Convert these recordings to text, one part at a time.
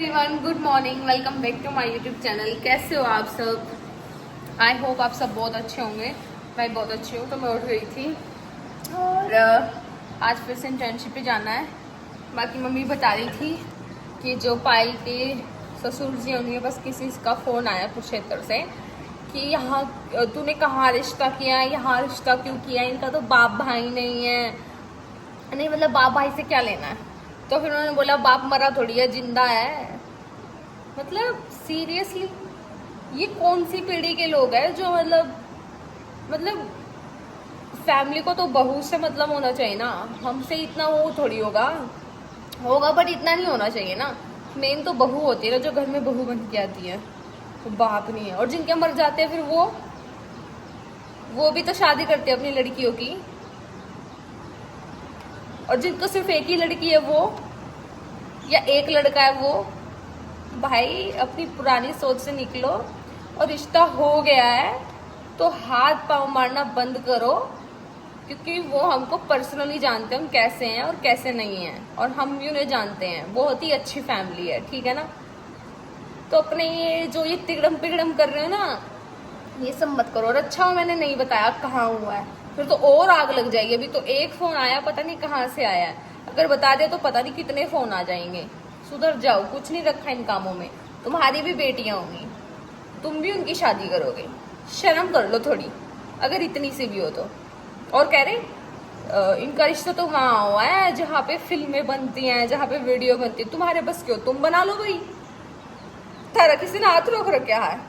Everyone, good morning, welcome back to my YouTube channel. कैसे हो आप सब? आई होप आप सब बहुत अच्छे होंगे। मैं बहुत अच्छी हूँ। तो मैं उठ गई थी और आज फिर से इंटर्नशिप पे जाना है। बाकी मम्मी बता रही थी कि जो पायल के ससुर जी उनके पास किसी का फ़ोन आया कुरुक्षेत्र से कि यहाँ तूने कहाँ रिश्ता किया, यहाँ रिश्ता क्यों किया, इनका तो बाप भाई नहीं है। नहीं मतलब बाप भाई से क्या लेना है। तो फिर उन्होंने बोला बाप मरा थोड़ी है, जिंदा है। मतलब सीरियसली ये कौन सी पीढ़ी के लोग हैं जो मतलब फैमिली को तो बहू से मतलब होना चाहिए ना। हमसे इतना वो थोड़ी होगा बट इतना नहीं होना चाहिए ना। मेन तो बहू होती है ना, जो घर में बहू बन के आती है, तो बाप नहीं है। और जिनके मर जाते हैं फिर वो भी तो शादी करते हैं अपनी लड़कियों की। और जिनको सिर्फ एक ही लड़की है वो, या एक लड़का है वो, भाई अपनी पुरानी सोच से निकलो। और रिश्ता हो गया है तो हाथ पांव मारना बंद करो, क्योंकि वो हमको पर्सनली जानते हैं हम कैसे हैं और कैसे नहीं हैं, और हम भी उन्हें जानते हैं। बहुत ही अच्छी फैमिली है, ठीक है ना। तो अपने ये तिगड़म पिगड़म कर रहे हो ना, ये सब मत करो। और अच्छा मैंने नहीं बताया कहाँ हुआ है, फिर तो और आग लग जाएगी। अभी तो एक फोन आया, पता नहीं कहाँ से आया है। अगर बता दे तो पता नहीं कितने फोन आ जाएंगे। सुधर जाओ, कुछ नहीं रखा इन कामों में। तुम्हारी भी बेटियां होंगी, तुम भी उनकी शादी करोगे। शर्म कर लो थोड़ी, अगर इतनी सी भी हो तो। और कह रहे इनका रिश्ता तो वहां हुआ है जहाँ पे फिल्में बनती हैं, जहाँ पे वीडियो बनती है। तुम्हारे बस क्यों, तुम बना लो भाई। तारा किसी ने हाथ रोक रखा है?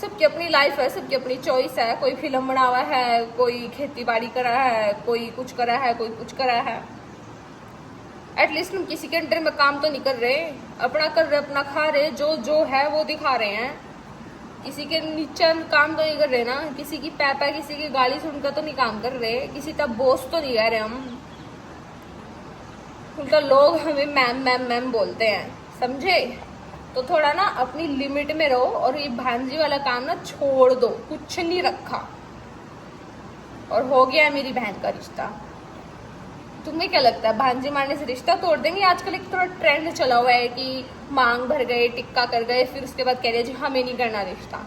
सबकी अपनी लाइफ है, सबकी अपनी चॉइस है। कोई फिल्म बना हुआ है, कोई खेती बाड़ी कर रहा है, कोई कुछ कर रहा है, कोई कुछ कर रहा है। एटलीस्ट हम किसी के अंडर में काम तो नहीं कर रहे, अपना कर रहे, अपना खा रहे, जो है वो दिखा रहे हैं। किसी के नीचे हम काम तो नहीं कर रहे ना। किसी की पैपा, किसी की गाली सुनकर तो नहीं काम कर रहे, किसी का बॉस तो नहीं कह रहे हम। उनका लोग हमें मैम मैम मैम बोलते हैं, समझे? तो थोड़ा ना अपनी लिमिट में रहो। और ये भांजी वाला काम ना छोड़ दो, कुछ नहीं रखा। और हो गया है मेरी बहन का रिश्ता। तुम्हें क्या लगता है भांजी मारने से रिश्ता तोड़ देंगे? आजकल एक थोड़ा ट्रेंड चला हुआ है कि मांग भर गए, टिक्का कर गए, फिर उसके बाद कह रहे जी हमें नहीं करना रिश्ता।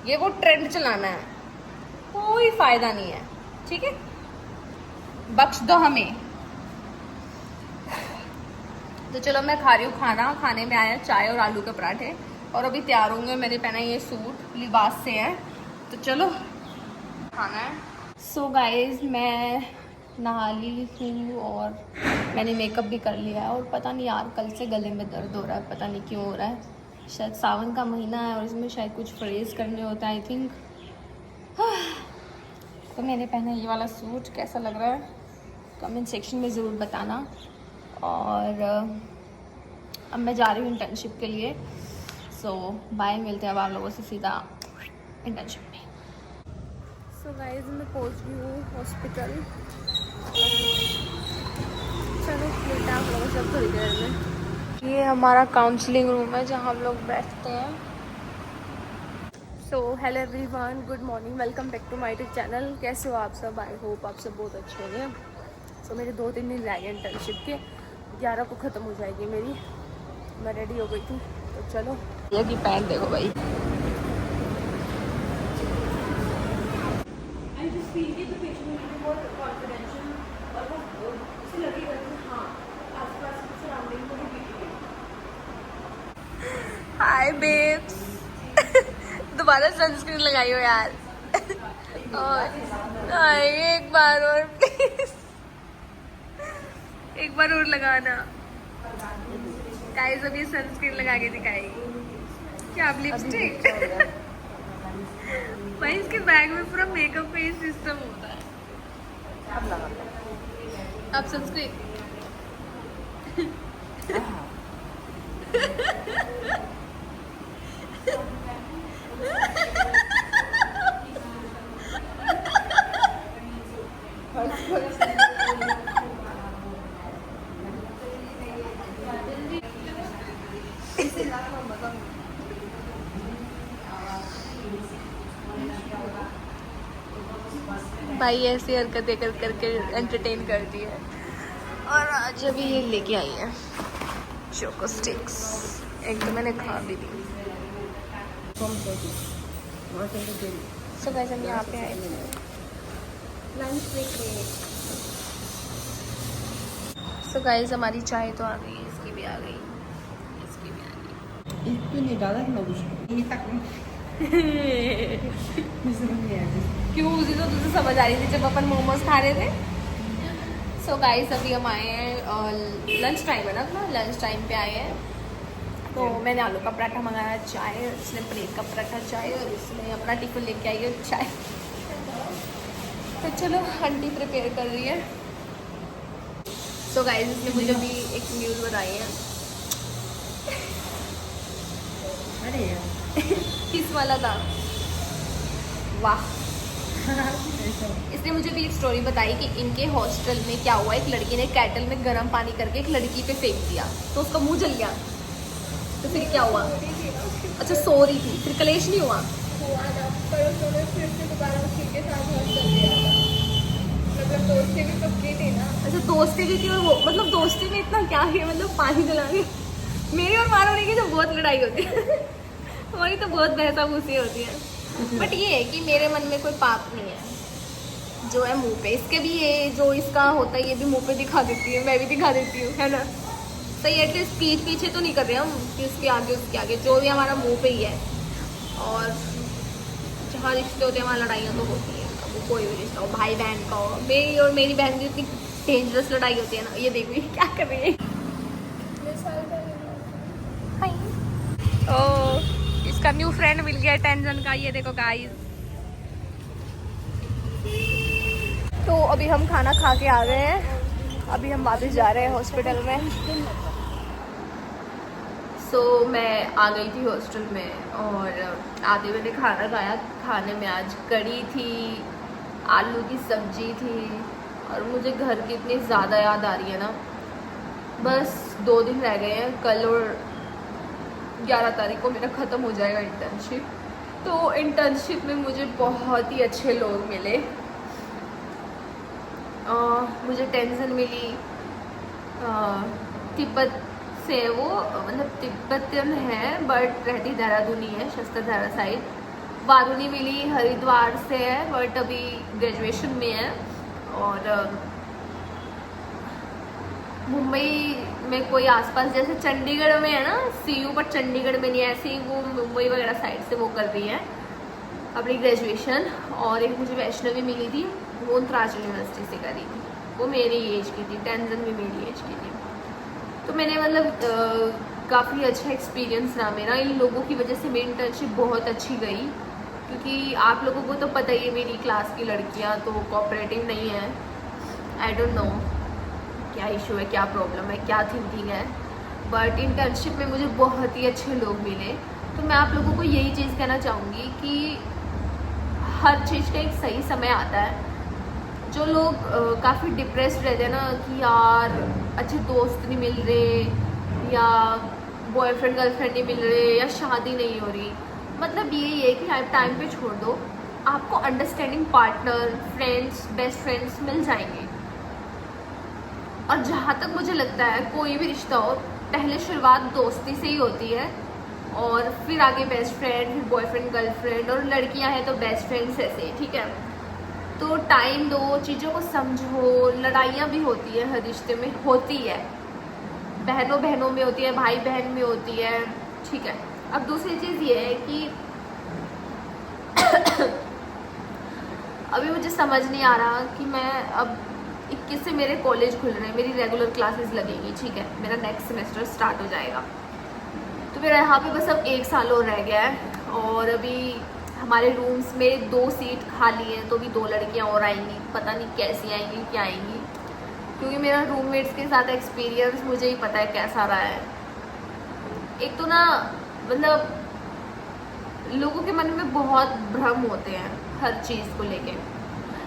ये वो ट्रेंड चलाना है, कोई फायदा नहीं है, ठीक है? बख्श दो हमें। तो चलो मैं खा रही हूँ खाना। खाने में आया चाय और आलू के पराठे, और अभी तैयार होंगे। मैंने पहना ये सूट लिबास से है, तो चलो खाना है। सो गाइज मैं नहा ली हूँ और मैंने मेकअप भी कर लिया है। और पता नहीं यार, कल से गले में दर्द हो रहा है, पता नहीं क्यों हो रहा है। शायद सावन का महीना है और इसमें शायद कुछ फ्रेज करने होता है, आई थिंक। तो मैंने पहना ये वाला सूट, कैसा लग रहा है कमेंट सेक्शन में ज़रूर बताना। और अब मैं जा रही हूँ इंटर्नशिप के लिए। सो बाय, मिलते हैं अब आप लोगों से सीधा इंटर्नशिप में। सो गाइस मैं पहुँच गई हूँ हॉस्पिटल। चलो मिलते हैं आप लोगों से थोड़ी देर में। ये हमारा काउंसलिंग रूम है जहाँ हम लोग बैठते हैं। So hello everyone, good morning, welcome back to my YouTube channel. कैसे हो आप सब? आई होप आप सब बहुत अच्छे होंगे। सो मेरे 2-3 दिन रह गए इंटर्नशिप के, 11 को ख़त्म हो जाएगी मेरी। मैं रेडी हो गई थी, तो चलो। ये की पैंट देखो भाई। हाय बेब्स। दोबारा सनस्क्रीन लगाई हो यार। और एक बार और प्लीज, एक बार और लगाना। गाइस अभी सनस्क्रीन लगा के दिखाएगी। क्या आप लिपस्टिक? भाई इसके बैग में पूरा मेकअप का ही सिस्टम होता है। आप सनस्क्रीन भाई ऐसी हरकतें करके एंटरटेन करती है। और आज अभी ये लेके आई है चोको स्टिक्स, एक तो मैंने खा भी ली। सो गाइस हम यहाँ पे आए लंच ब्रेक। सो गाइस हमारी चाय तो आ गई है, इसकी भी आ गई, इसकी भी आ गई। इसको नहीं डाला कि मैं कुछ ये तक क्यों, उसी तो तुझे समझ आ रही थी जब अपन मोमोज खा रहे थे। सो गाइस अभी हम आए हैं, लंच टाइम है ना अपना, लंच टाइम पे आए हैं। तो मैंने आलू का पराठा मंगाया, चाय, इसने पनीर का पराठा चाय, और इसने अपना टिफिन लेके आई है चाय। तो चलो आंटी प्रिपेयर कर रही है। तो गाइस इसने मुझे भी एक न्यूज़ बताई है। अरे किस वाला था, वाह। इसने मुझे भी एक स्टोरी बताई कि इनके हॉस्टल में क्या हुआ, एक लड़की ने कैटल में गर्म पानी करके एक लड़की पे फेंक दिया, तो उसका मुंह जल गया। तो फिर क्या हुआ? अच्छा सो रही थी, फिर कलेश नहीं हुआ? पर उन्होंने फिर से दोबारा उसी के साथ हॉस्टल दिया था। मतलब दोस्ती भी पक्की थी ना। अच्छा दोस्ती भी थी, और वो मतलब दोस्ती में इतना क्या है, मतलब पानी जला के। मेरी और मारोनी की तो बहुत लड़ाई होती है हमारी तो बहुत बहसा भूसी होती है। बट ये है कि मेरे मन में कोई पाप नहीं है, जो है मुंह पे। इसके भी ये जो इसका होता है ये भी मुंह पे दिखा देती है, मैं भी दिखा देती हूँ, है ना। तो ये एटलीस्ट पीठ पीछे तो नहीं कर रहे हम कि उसके आगे उसके आगे, जो भी हमारा मुंह पे ही है। और जहाँ रिश्ते होते हैं वहाँ लड़ाइयाँ तो होती हैं, वो कोई भी रिश्ता हो, भाई बहन का हो। मेरी और मेरी बहन की इतनी डेंजरस लड़ाई होती है ना। ये देखो ये क्या कर रही है। ओ इसका न्यू फ्रेंड मिल गया टेंशन का, ये देखो गाइस। तो अभी हम खाना खा के आ गए हैं, अभी हम वापस जा रहे हैं हॉस्पिटल में। सो मैं आ गई थी हॉस्टल में, और आते मैंने खाना खाया। खाने में आज कढ़ी थी, आलू की सब्जी थी, और मुझे घर की इतनी ज़्यादा याद आ रही है ना। बस 2 दिन रह गए हैं, कल और 11 तारीख को मेरा ख़त्म हो जाएगा इंटर्नशिप। तो इंटर्नशिप में मुझे बहुत ही अच्छे लोग मिले। मुझे टेंशन मिली, तिब्बत से वो, मतलब तिब्बतन है बट रहती देहरादूनी है, शस्त्रधारा साइड। बारूनी मिली, हरिद्वार से है बट अभी ग्रेजुएशन में है। और मुंबई में कोई आसपास, जैसे चंडीगढ़ में है ना CU, पर चंडीगढ़ में नहीं है, ऐसे ही वो मुंबई वगैरह साइड से वो कर रही है अपनी ग्रेजुएशन। और एक मुझे वैष्णवी मिली थी, वो उत्तराखंड यूनिवर्सिटी से करी थी, वो मेरी एज की थी, टेंशन भी मेरी एज की थी। तो मैंने मतलब काफ़ी अच्छा एक्सपीरियंस रहा मेरा। इन लोगों की वजह से मेरी इंटर्नशिप बहुत अच्छी गई, क्योंकि आप लोगों को तो पता ही है मेरी क्लास की लड़कियां तो कोऑपरेटिव नहीं है। आई डोंट नो क्या इशू है, क्या प्रॉब्लम है, क्या थिंकिंग है, बट इंटर्नशिप में मुझे बहुत ही अच्छे लोग मिले। तो मैं आप लोगों को यही चीज़ कहना चाहूँगी कि हर चीज़ का एक सही समय आता है। जो लोग काफ़ी डिप्रेस्ड रहते हैं ना कि यार अच्छे दोस्त नहीं मिल रहे, या बॉयफ्रेंड गर्लफ्रेंड नहीं मिल रहे, या शादी नहीं हो रही, मतलब यही है कि आप टाइम पे छोड़ दो, आपको understanding partner, friends, best friends मिल जाएंगे। और जहाँ तक मुझे लगता है कोई भी रिश्ता हो, पहले शुरुआत दोस्ती से ही होती है, और फिर आगे बेस्ट फ्रेंड, फिर बॉयफ्रेंड गर्लफ्रेंड, और लड़कियाँ हैं तो बेस्ट फ्रेंड्स ऐसे, ठीक है। तो टाइम दो, चीज़ों को समझो। लड़ाइयाँ भी होती है, हर रिश्ते में होती है, बहनों बहनों में होती है, भाई बहन में होती है, ठीक है। अब दूसरी चीज़ ये है कि अभी मुझे समझ नहीं आ रहा कि मैं अब 21 से मेरे कॉलेज खुल रहे हैं, मेरी रेगुलर क्लासेस लगेंगी, ठीक है, मेरा नेक्स्ट सेमेस्टर स्टार्ट हो जाएगा। तो मेरा यहाँ पे बस अब 1 साल और रह गया है, और अभी हमारे रूम्स में 2 सीट खाली हैं, तो भी 2 लड़कियाँ और आएंगी, पता नहीं कैसी आएंगी क्या आएंगी, क्योंकि मेरा रूममेट्स के साथ एक्सपीरियंस मुझे ही पता है कैसा रहा है। एक तो ना मतलब लोगों के मन में बहुत भ्रम होते हैं हर चीज़ को लेके,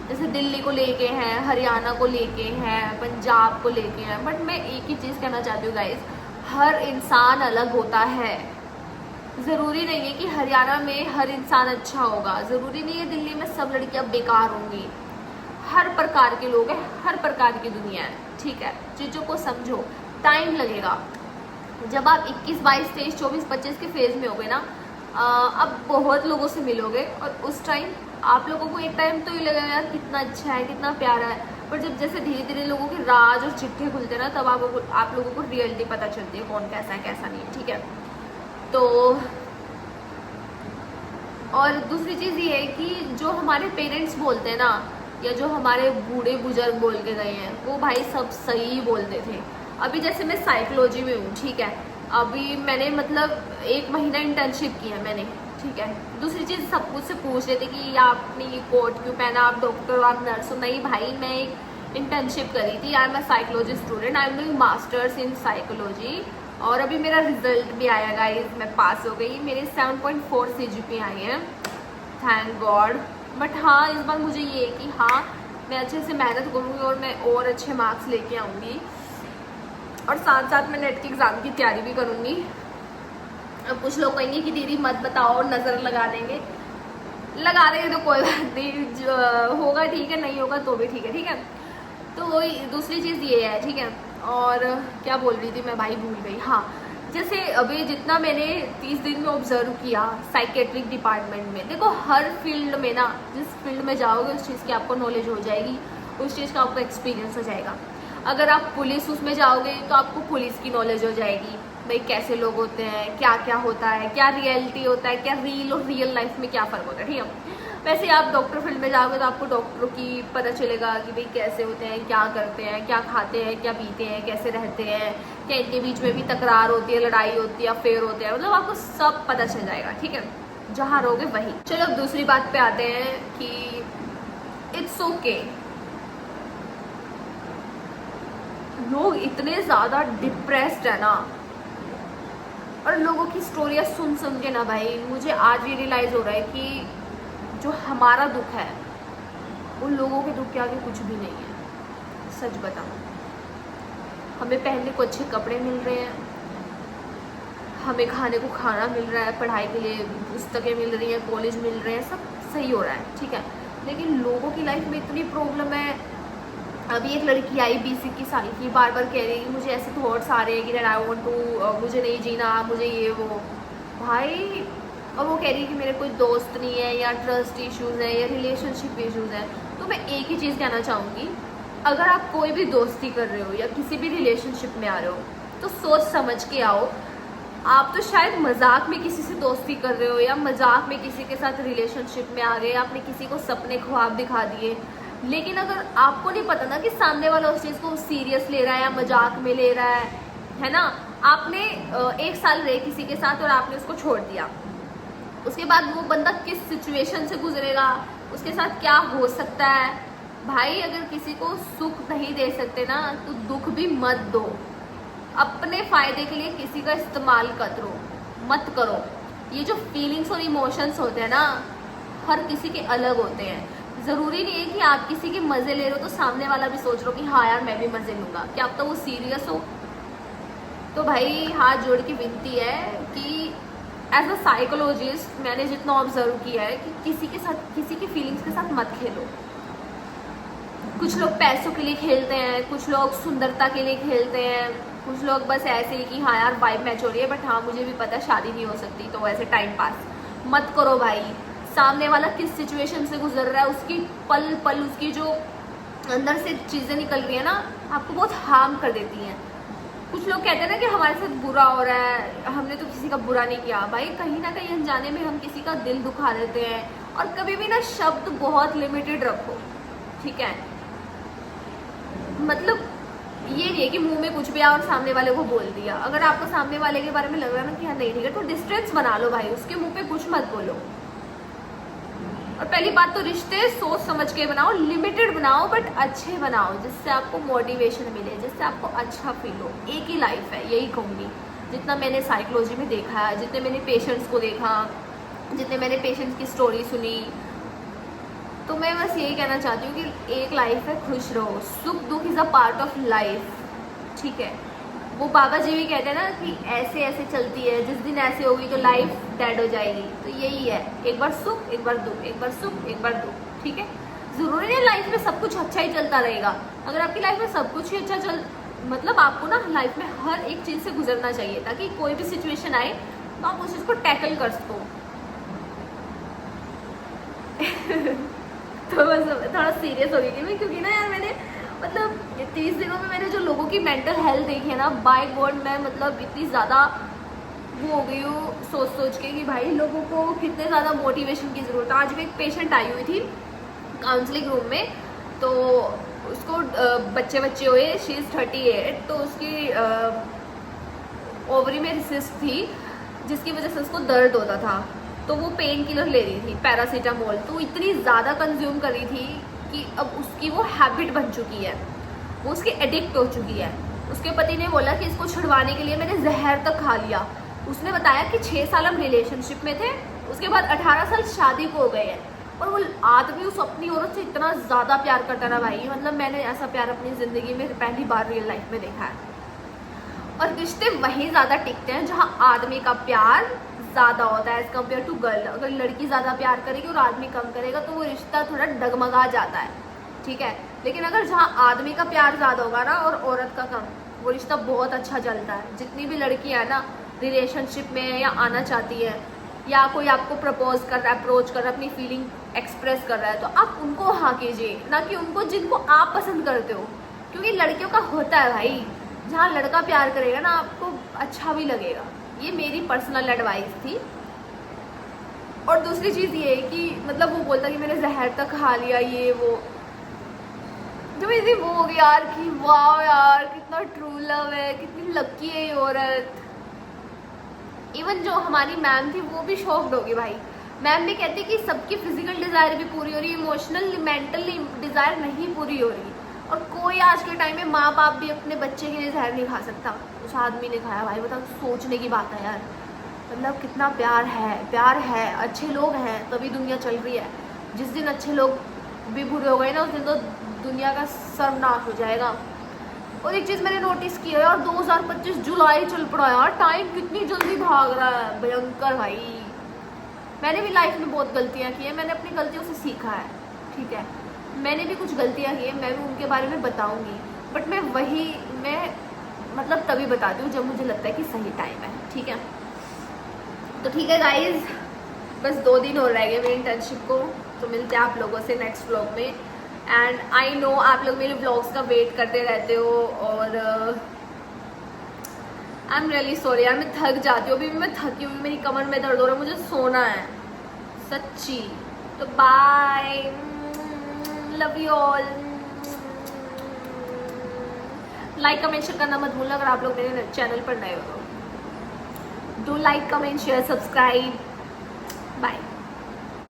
जैसे दिल्ली को लेके हैं, हरियाणा को लेके हैं, पंजाब को लेके हैं। बट मैं एक ही चीज़ कहना चाहती हूँ गाइस, हर इंसान अलग होता है। ज़रूरी नहीं है कि हरियाणा में हर इंसान अच्छा होगा, ज़रूरी नहीं है दिल्ली में सब लड़कियाँ बेकार होंगी। हर प्रकार के लोग हैं, हर प्रकार की दुनिया है, ठीक है। चीज़ों को समझो, टाइम लगेगा, जब आप 21, 22, 23, 24, 25 के फेज में होगे ना, अब बहुत लोगों से मिलोगे और उस टाइम आप लोगों को एक टाइम तो ये लगेगा यार कितना अच्छा है, कितना प्यारा है, पर जब जैसे धीरे धीरे लोगों के राज और चिट्ठे खुलते हैं ना, तब आप लोगों को रियलिटी पता चलती है कौन कैसा है कैसा नहीं है, ठीक है। तो और दूसरी चीज़ ये है कि जो हमारे पेरेंट्स बोलते हैं ना, या जो हमारे बूढ़े बुजुर्ग बोल के गए हैं, वो भाई सब सही बोलते थे। अभी जैसे मैं साइकोलॉजी में हूँ, ठीक है, अभी मैंने मतलब 1 महीना इंटर्नशिप किया मैंने, ठीक है। दूसरी चीज़ सब कुछ से पूछ रहे थे कि आपने ये कोट क्यों पहना, आप डॉक्टर हो, आप नर्स हो। नहीं भाई, मैं एक इंटर्नशिप करी थी, I am a psychology student, I am doing masters in psychology. और अभी मेरा रिजल्ट भी आया गाइस, मैं पास हो गई, मेरे 7.4 CGPA आई है, थैंक गॉड। बट हाँ, इस बार मुझे ये है कि हाँ, मैं अच्छे से मेहनत करूँगी और मैं और अच्छे मार्क्स लेके आऊँगी, और साथ साथ मैं नेट के एग्ज़ाम की तैयारी भी करूँगी। अब कुछ लोग कहेंगे कि दीदी मत बताओ, नज़र लगा देंगे, लगा देंगे तो कोई बात नहीं, जो होगा ठीक है, नहीं होगा तो भी ठीक है, ठीक है। तो दूसरी चीज़ ये है, ठीक है। और क्या बोल रही थी मैं भाई, भूल गई। हाँ, जैसे अभी जितना मैंने 30 दिन में ऑब्जर्व किया साइकेट्रिक डिपार्टमेंट में, देखो हर फील्ड में ना, जिस फील्ड में जाओगे उस चीज़ की आपको नॉलेज हो जाएगी, उस चीज़ का आपको एक्सपीरियंस हो जाएगा। अगर आप पुलिस उसमें जाओगे तो आपको पुलिस की नॉलेज हो जाएगी, भाई कैसे लोग होते हैं, क्या क्या होता है, क्या रियलिटी होता है, क्या रील और रियल लाइफ में क्या फ़र्क होता है, ठीक है। वैसे आप डॉक्टर फील्ड में जाओगे तो आपको डॉक्टरों की पता चलेगा कि भाई कैसे होते हैं, क्या करते हैं, क्या खाते हैं, क्या पीते हैं, कैसे रहते हैं, क्या इनके बीच में भी तकरार होती है, लड़ाई होती है, अफेयर होते हैं, मतलब आपको सब पता चल जाएगा, ठीक है, जहाँ रहोगे वहीं। चलो अब दूसरी बात पे आते हैं कि इट्स ओके। लोग इतने ज़्यादा डिप्रेस्ड है ना, और लोगों की स्टोरियाँ सुन सुन के ना भाई, मुझे आज ये रियलाइज़ हो रहा है कि जो हमारा दुख है उन लोगों के दुख के आगे कुछ भी नहीं है। सच बताऊं, हमें पहनने को अच्छे कपड़े मिल रहे हैं, हमें खाने को खाना मिल रहा है, पढ़ाई के लिए पुस्तकें मिल रही हैं, कॉलेज मिल रहे हैं, सब सही हो रहा है, ठीक है। लेकिन लोगों की लाइफ में इतनी प्रॉब्लम है। अभी एक लड़की आई 20-21 साल की, बार बार कह रही है कि मुझे ऐसे थॉट्स आ रहे हैं कि आई वांट टू, मुझे नहीं जीना, मुझे ये वो, भाई। और वो कह रही है कि मेरे कोई दोस्त नहीं है, या ट्रस्ट इश्यूज़ हैं, या रिलेशनशिप इश्यूज़ हैं। तो मैं एक ही चीज़ कहना चाहूँगी, अगर आप कोई भी दोस्ती कर रहे हो या किसी भी रिलेशनशिप में आ रहे हो तो सोच समझ के आओ। आप तो शायद मजाक में किसी से दोस्ती कर रहे हो, या मजाक में किसी के साथ रिलेशनशिप में आ गए, आपने किसी को सपने ख्वाब दिखा दिए, लेकिन अगर आपको नहीं पता ना कि सामने वाला उस चीज़ को सीरियस ले रहा है या मजाक में ले रहा है ना। आपने 1 साल रहे किसी के साथ और आपने उसको छोड़ दिया, उसके बाद वो बंदा किस सिचुएशन से गुजरेगा, उसके साथ क्या हो सकता है। भाई अगर किसी को सुख नहीं दे सकते ना, तो दुख भी मत दो। अपने फ़ायदे के लिए किसी का इस्तेमाल मत करो। ये जो फीलिंग्स और इमोशंस होते हैं ना, हर किसी के अलग होते हैं। ज़रूरी नहीं है कि आप किसी के मज़े ले रहे हो तो सामने वाला भी सोच रहा हो कि हाँ यार मैं भी मज़े लूँगा, क्या अब तो वो सीरियस हो। तो भाई हाथ जोड़ के विनती है कि एज अ साइकोलॉजिस्ट मैंने जितना ऑब्जर्व किया है कि किसी के साथ, किसी की फीलिंग्स के साथ मत खेलो। कुछ लोग पैसों के लिए खेलते हैं, कुछ लोग सुंदरता के लिए खेलते हैं, कुछ लोग बस ऐसे ही कि हाँ यार वाइब मैच हो रही है, बट हाँ मुझे भी पता शादी नहीं हो सकती, तो ऐसे टाइम पास मत करो भाई। सामने वाला किस सिचुएशन से गुजर रहा है, उसकी पल पल उसकी जो अंदर से चीज़ें निकल रही है ना, आपको बहुत हार्म कर देती हैं। कुछ लोग कहते हैं ना कि हमारे साथ बुरा हो रहा है, हमने तो किसी का बुरा नहीं किया। भाई कहीं ना कहीं अनजाने में हम किसी का दिल दुखा देते हैं। और कभी भी ना शब्द बहुत लिमिटेड रखो, ठीक है। मतलब ये नहीं है कि मुंह में कुछ भी आया और सामने वाले को बोल दिया। अगर आपको सामने वाले के बारे में लग रहा है ना कि हाँ नहीं ठीक है, तो डिस्टेंस बना लो भाई, उसके मुंह पे कुछ मत बोलो। और पहली बात तो रिश्ते सोच समझ के बनाओ, लिमिटेड बनाओ, बट अच्छे बनाओ, जिससे आपको मोटिवेशन मिले, जिससे आपको अच्छा फील हो। एक ही लाइफ है, यही कहूँगी। जितना मैंने साइकोलॉजी में देखा है, जितने मैंने पेशेंट्स को देखा, जितने मैंने पेशेंट्स की स्टोरी सुनी, तो मैं बस यही कहना चाहती हूँ कि एक लाइफ है, खुश रहो। सुख दुख is a part of life, ठीक है। वो बाबा जी भी कहते हैं ना कि ऐसे ऐसे चलती है, जिस दिन ऐसे होगी तो लाइफ डेड हो जाएगी। तो यही है, एक बार सुख एक बार दुख, एक बार सुख एक बार दुख, ठीक है। ज़रूरी नहीं लाइफ में सब कुछ अच्छा ही चलता रहेगा। अगर आपकी लाइफ में सब कुछ ही अच्छा मतलब आपको ना लाइफ में हर एक चीज़ से गुजरना चाहिए ताकि कोई भी सिचुएशन आए तो आप उस चीज़ को टैकल कर सको। तो बस थोड़ा सीरियस हो गई थी मैं, क्योंकि ना यार मैंने मतलब 30 दिनों में मैंने जो लोगों की मेंटल हेल्थ देखी है ना, बाय गॉड मैं मतलब इतनी ज़्यादा वो हो गई हूँ सोच के कि भाई लोगों को कितने ज़्यादा मोटिवेशन की ज़रूरत है। आज भी एक पेशेंट आई हुई थी काउंसलिंग रूम में, तो उसको बच्चे हुए, शी इज़ 38, तो उसकी ओवरी में सिस्ट थी जिसकी वजह से उसको दर्द होता था। तो वो पेन किलर ले रही थी, पैरासीटामोल, तो इतनी ज़्यादा कंज्यूम कर रही थी कि अब उसकी वो हैबिट बन चुकी है, वो उसकी एडिक्ट हो चुकी है। उसके पति ने बोला कि इसको छुड़वाने के लिए मैंने जहर तक खा लिया। उसने बताया कि 6 साल हम रिलेशनशिप में थे, उसके बाद 18 साल शादी को हो गए हैं, और वो आदमी उस अपनी औरत से इतना ज़्यादा प्यार करता ना भाई, मतलब मैंने ऐसा प्यार अपनी ज़िंदगी में पहली बार रियल लाइफ में देखा है। और रिश्ते वहीं ज़्यादा टिकते हैं जहाँ आदमी का प्यार ज़्यादा होता है एज़ कम्पेयर टू गर्ल। अगर लड़की ज़्यादा प्यार करेगी और आदमी कम करेगा तो वो रिश्ता थोड़ा डगमगा जाता है, ठीक है। लेकिन अगर जहाँ आदमी का प्यार ज़्यादा होगा ना और औरत का कम, वो रिश्ता बहुत अच्छा चलता है। जितनी भी लड़कियाँ हैं ना रिलेशनशिप में या आना चाहती है, या कोई आपको प्रपोज कर रहा है, अप्रोच कर रहा है, अपनी फीलिंग एक्सप्रेस कर रहा है, तो आप उनको हाँ कीजिए, ना कि उनको जिनको आप पसंद करते हो। क्योंकि लड़कियों का होता है भाई, जहाँ लड़का प्यार करेगा ना आपको अच्छा भी लगेगा। ये मेरी पर्सनल एडवाइस थी। और दूसरी चीज़ ये है कि मतलब वो बोलता कि मैंने जहर तक खा लिया, ये वो, तो मेरी वो हो गई यार कि वाह यार कितना ट्रू लव है, कितनी लकी है ये औरत। इवन जो हमारी मैम थी वो भी शॉक्ड होगी भाई। मैम भी कहती कि सबकी फिजिकल डिज़ायर भी पूरी हो रही है, इमोशनल मेंटली डिज़ायर नहीं पूरी हो रही। और कोई आज के टाइम में माँ बाप भी अपने बच्चे के लिए जहर नहीं खा सकता, उस आदमी ने खाया भाई। बताओ, सोचने की बात है यार, मतलब कितना प्यार है, अच्छे लोग हैं तभी दुनिया चल रही है। जिस दिन अच्छे लोग भी बुरे हो गए ना, उस दिन तो दुनिया का सर्वनाश हो जाएगा। और एक चीज़ मैंने नोटिस की है यार, 2025 जुलाई चल पड़ा यार, टाइम कितनी जल्दी भाग रहा है, भयंकर भाई। मैंने भी लाइफ में बहुत गलतियाँ की हैं, मैंने अपनी गलतियों से सीखा है, ठीक है। मैंने भी कुछ गलतियाँ की हैं, मैं भी उनके बारे में बताऊँगी, बट मैं मतलब तभी बताती हूँ जब मुझे लगता है कि सही टाइम है, ठीक है। तो ठीक है गाइज, बस 2 दिन और रह गए मेरी इंटर्नशिप को, तो मिलते हैं आप लोगों से नेक्स्ट व्लॉग में। एंड आई नो आप लोग मेरे व्लॉग्स का वेट करते रहते हो, और आई एम रियली सॉरी यार, मैं थक जाती हूँ। अभी भी मैं थकी हुई, मेरी कमर में दर्द हो रहा है, मुझे सोना है सच्ची। तो bye, love you all. Like comment share करना मत भूलना अगर आप लोग मेरे चैनल पर नए हो तो। Do like comment share subscribe.